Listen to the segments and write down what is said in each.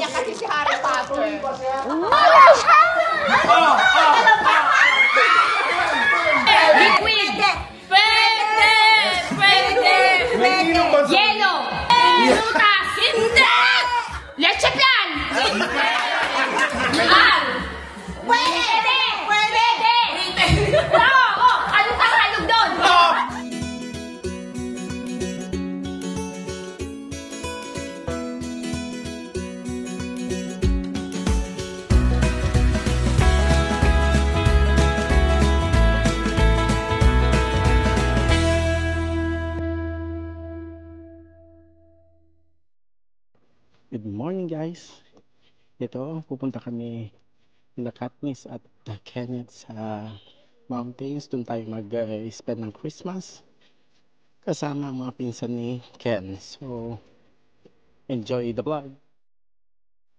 niya kasi si Harry Potter. Liquid! Pwede! Yellow! Prutas! Hindi! Leche plan! Pwede! Oo! Anong Tagalog doon? Good morning guys. Ito, pupunta kami na Katniss at Kenneth sa mountains. Doon tayo mag-spend ng Christmas kasama ang mga pinsan ni Ken. So, enjoy the vlog.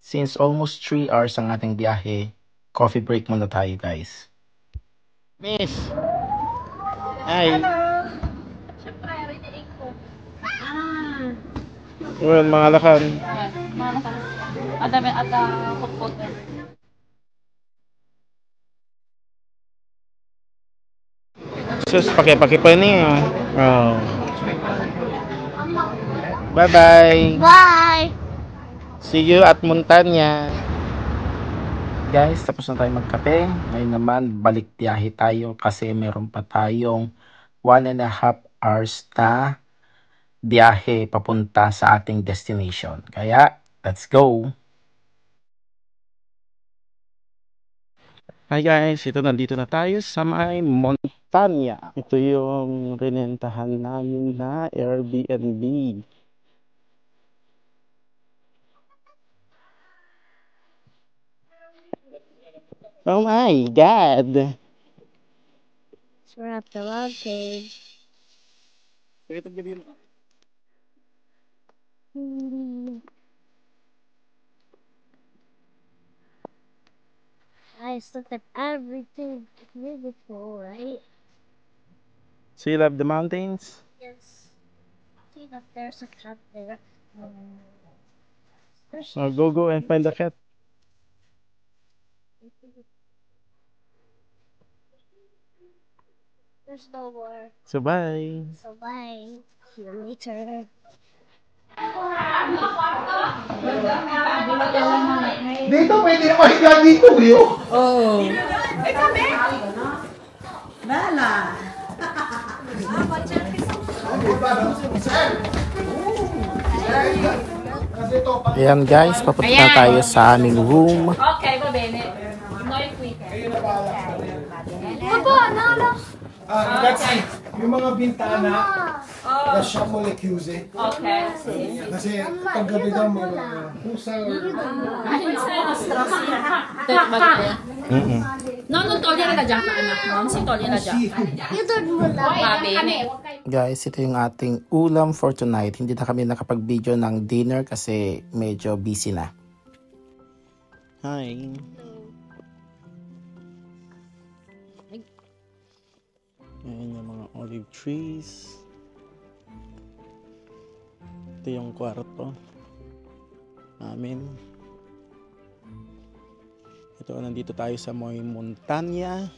Since almost 3 hours ang ating biyahe, coffee break muna tayo guys. Miss! Hi! Siyempre, riniig ko. Well, mga lakan. At putput. Sus, paki pa niya. Oh. Bye-bye! Bye! See you at Montanya. Guys, tapos na tayo magkape. Ngayon naman, balik biyahe tayo kasi meron pa tayong 1.5 hours na biyahe papunta sa ating destination. Kaya, let's go! Hi guys, nandito na tayo sa may Montanya. Ito yung rinentahan namin na Airbnb. Oh my God! We're at the mountain. Guys, look at everything. It's beautiful, right? So you love the mountains? Yes. See that there's a cat there. So go and find the cat. There's no more. So bye! So bye. See you later. Dito pwede na mahiga dito, Leo. Oh. Eh kami? Bala. Ayan guys, papunta na tayo sa aming room. Okay, va bene. Noi qui. That's it. Yung mga bintana, lasciamole chiuse. Okay. Kasi paggabi daw may mga pusa or... No, non togliere la giacca, anak. Non si toglie la giacca. Va bene. Guys, ito yung ating ulam for tonight. Hindi na kami nakapag-video ng dinner kasi medyo busy na. Hi! Ayan yung mga olive trees. Ito yung kwarto namin. Ito, nandito tayo sa may Montanya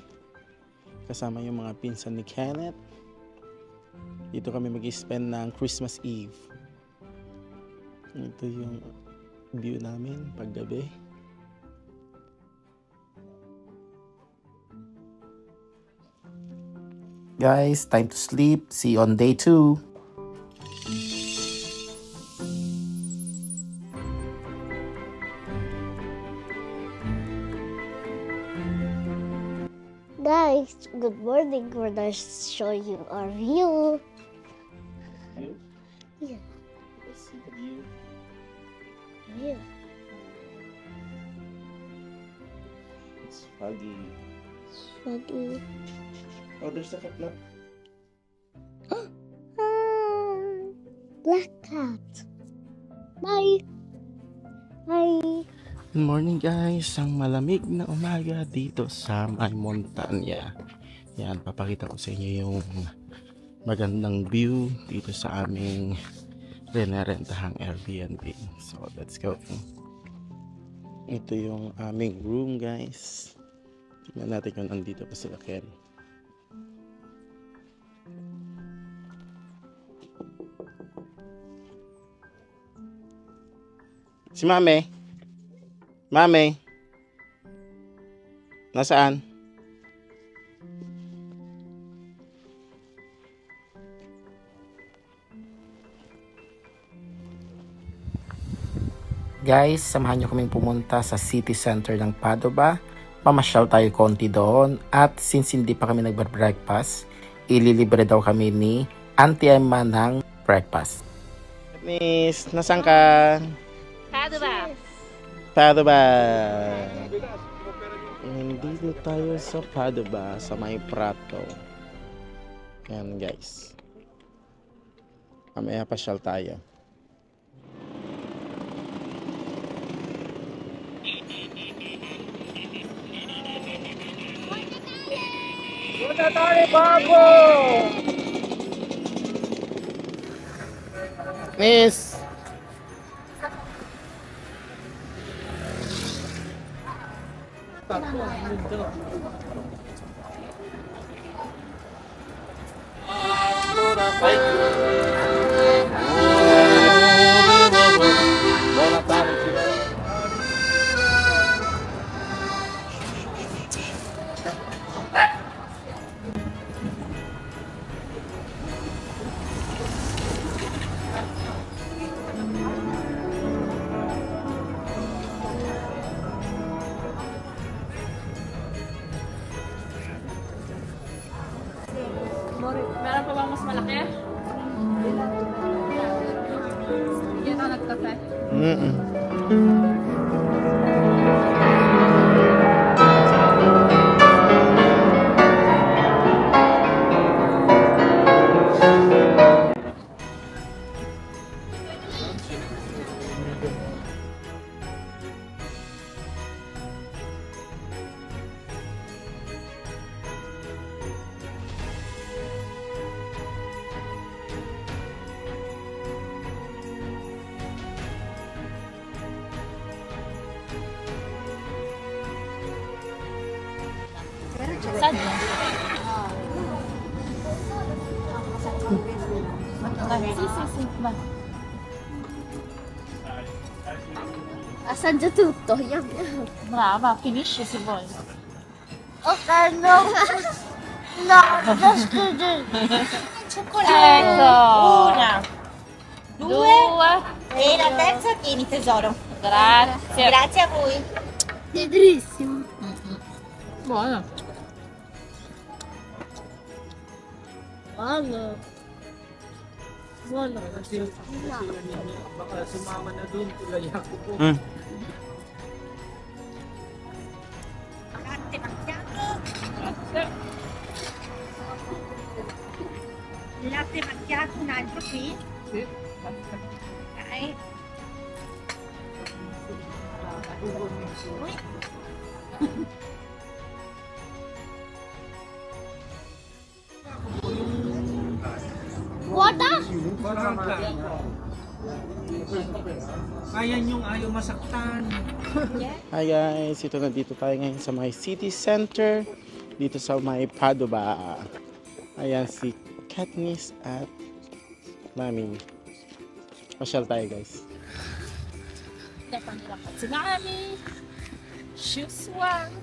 kasama yung mga pinsan ni Kenneth. Dito kami mag-spend ng Christmas Eve. Ito yung view namin paggabi. Guys, time to sleep. See you on day 2. Guys, good morning. We're gonna show you our view. Yeah. Let's see the view. Yeah. It's foggy. Foggy. Oh, there's a cat. Black cat. Bye. Bye. Good morning guys. Ang malamig na umaga dito sa may Montanya. Yan, papakita ko sa inyo yung magandang view dito sa aming rinarentahang Airbnb. So, let's go. Ito yung aming room, guys. Tingnan natin kung nandito pa sila Ken. Si Mame. Mame. Nasaan? Guys, samahan nyo kaming pumunta sa city center ng Padova. Pamasyal tayo konti doon. At since hindi pa kami nagbar-breakfast, ililibre daw kami ni Auntie Emma ng breakfast. Miss, nasaan ka? Padova. Padova. Nandito tayo sa Padova, sa may Prato. Yan guys. Mamaya pasyal tayo. Miss. Meron pa bang mas malaki? Hindi na nagkape. Saan yun? Asan dyan tutto? Yan. Brava, finish si boy. Okay, no. No, just kidding. Ecco. Una, Due. e la terza tieni tesoro. Grazie. Grazie a voi. Pedrissimo. Buono. Buono. Buono. Baka sumama na doon, tulayak ko. Latte macchiato. Latte macchiato, un altro qui. Sì. Ok. Water? Ayan yung ayaw masaktan. Hi guys, ito na dito tayo ngayon sa may city center. Dito sa may Padova. Ayan si Katniss at Mami. Pasyal tayo guys. Teka nila pa si Mami. Shoes one.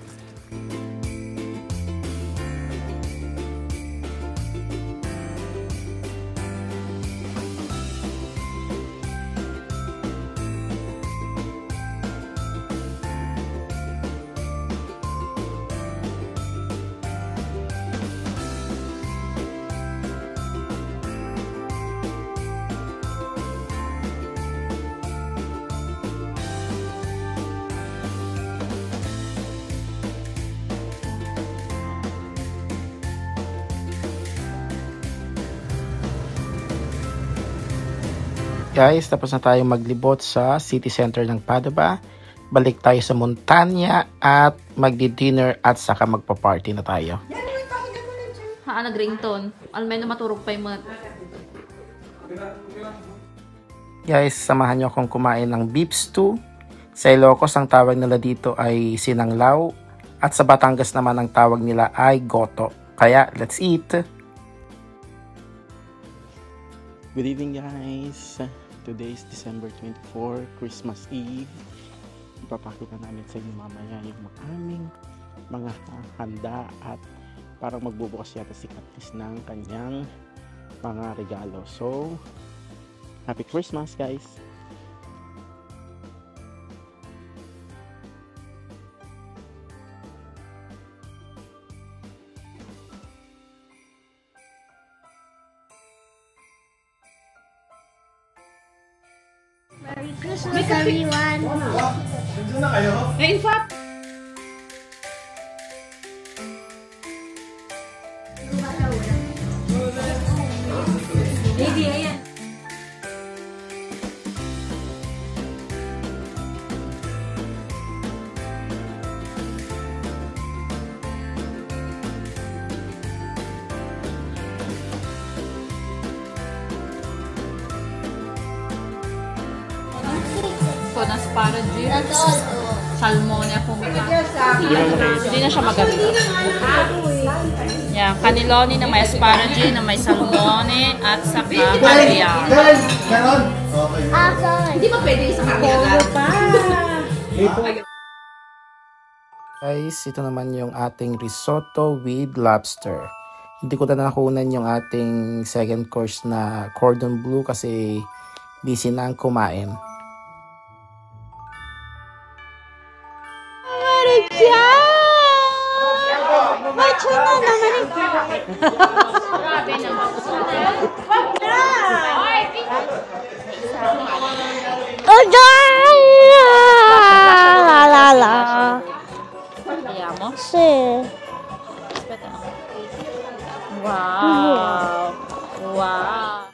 Guys, tapos na tayo maglibot sa city center ng Padova. Balik tayo sa Montanya at magdi-dinner at saka magpa-party na tayo. Ha, nag-ringtone. Almeno maturog pa yung mga... Guys, samahan nyo akong kumain ng beef stew. Sa Ilocos, ang tawag nila dito ay sinanglaw at sa Batangas naman ang tawag nila ay goto. Kaya, let's eat! Good evening guys! Today is December 24, Christmas Eve. Ipapakita namin sa inyo mamaya yung aming mga handa at parang magbubukas yata si Katniss ng kanyang mga regalo. So, Happy Christmas guys! Merry Christmas, everyone! Nandiyan na kayo? In fact, Lady, ayan. Ito na asparagus, salmonia humida. Hindi na siya magamit. Yan, cannelloni na may asparagus, na may salmone, at saka caviar. Ganon? Okay. Sorry. Hindi ba pwede isang polo pa? Guys, ito naman yung ating risotto with lobster. Hindi ko na nakunan yung ating second course na cordon bleu kasi busy na ang kumain. La la la. Vediamo. Sì. Aspetta. Wow. Wow.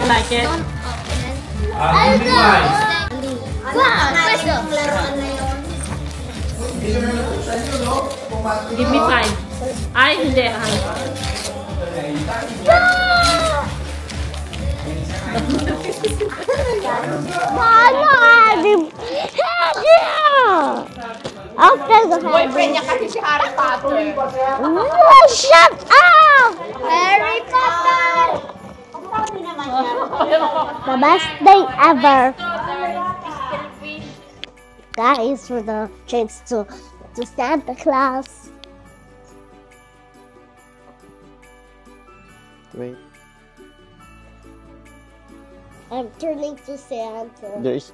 Like it? Give me 5. Ay, hindi. After the Boyfriend niya kasi si Harry Potter. Shut up! Harry Potter! The best day ever. Guys, for the chance to Santa Claus. Wait, I'm turning to Santa. there's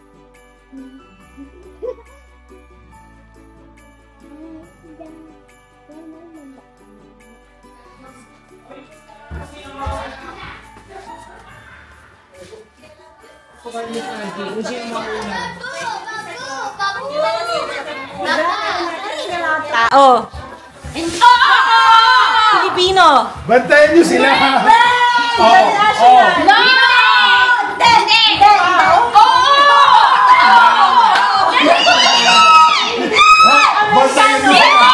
Tao. Filipino. Bantayan niyo sila! Oo! Oo! No! Bantayan niyo sila!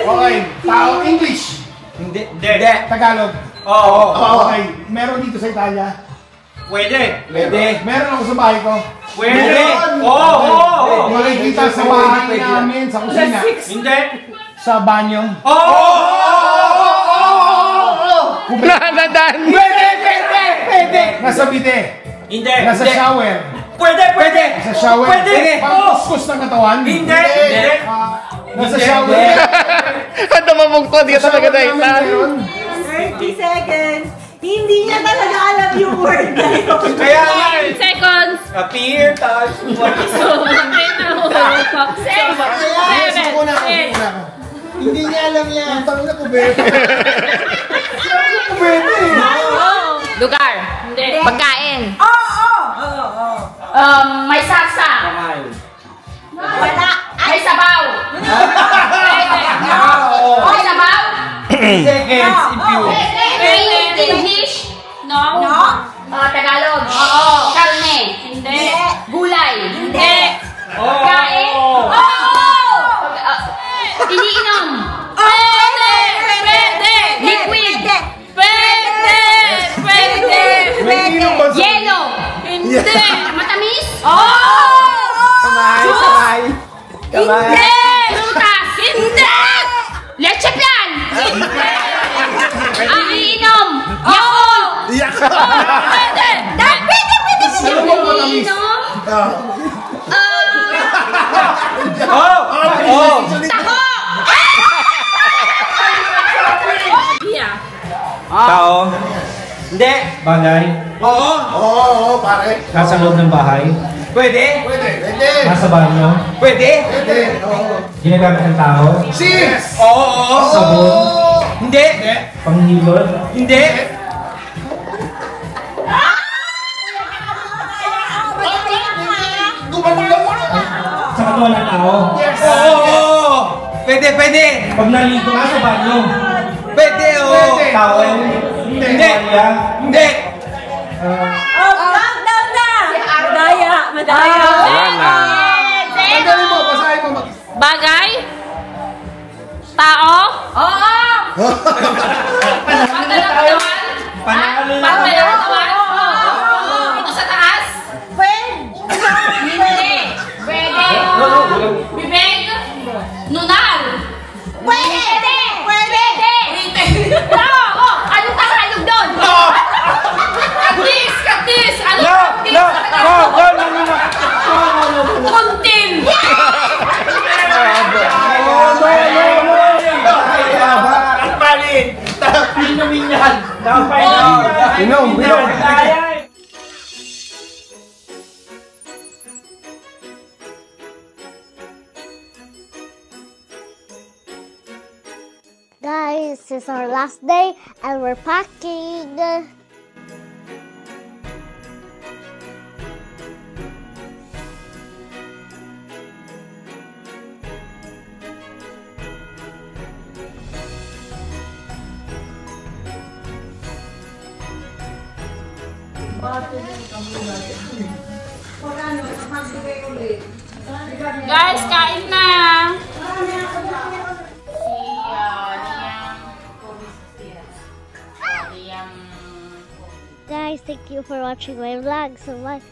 Okay, tao English. Hindi. Tagalog. Oo. Okay, meron dito sa Italia. Pwede. Meron ako sa bahay ko. Pwede. Oo. Makikita sa bahay namin, sa kusina. Hindi. Sa banyo. Oo. Pwede! Nasa bide. Hindi. Nasa shower. Pwede. Nasa shower. Pwede. Pangkuskus ng katawan. Hindi. Nasa shower. Ano mamungkod? Di ka talaga na 30 seconds. Hindi niya talaga alam yung word na yun. Kaya nga. 10 seconds. P. ear touch. Hindi niya alam yan. Ang tangin na kubete. Siya ang kubete. Lugar. Hindi. Pagkain. May sarsa. Wala. May sabaw. May sabaw. Seconds if you... English. No. Tagalog. Karne. Hindi. Gulay. Hindi. Kain. Iniinom. Pwede. Liquid. Pwede. May inom ba sa... Yelo. Hindi. Matamis. Kamay. Hindi. Prutas. Hindi. Leche plan. Iinom. Yakult. Pwede. Iniinom. Taho. Iya. Tao. Hindi. Bagay, Oo, pare. nasa loob ng bahay, Pwede. Pwede. Pwede. nasa banyo, Pwede. Pwede. Oo. ginagamit ng tao, Sis! Oo. sabon, Hindi. panghilod, Hindi. sa katawan ng tao. Oo. Pwede. Pag naligo ka sa banyo, Pwede. Oo. towel, Hindi. tuwalya, Hindi. Madaya. Tanggalin mo, basahin mo. Bagay. Tao. Pagdalatawan. panalo na. Pagdalatawan. Ito sa taas. Hindi. Pwede. Bibig. Nunal. Pwede. Oo. Anong Tagalog doon? Katis. Ano? No. Kuntin. Inom. Guys, it's our last day and we're packing. Guys, kain na. Guys, thank you for watching my vlog so much.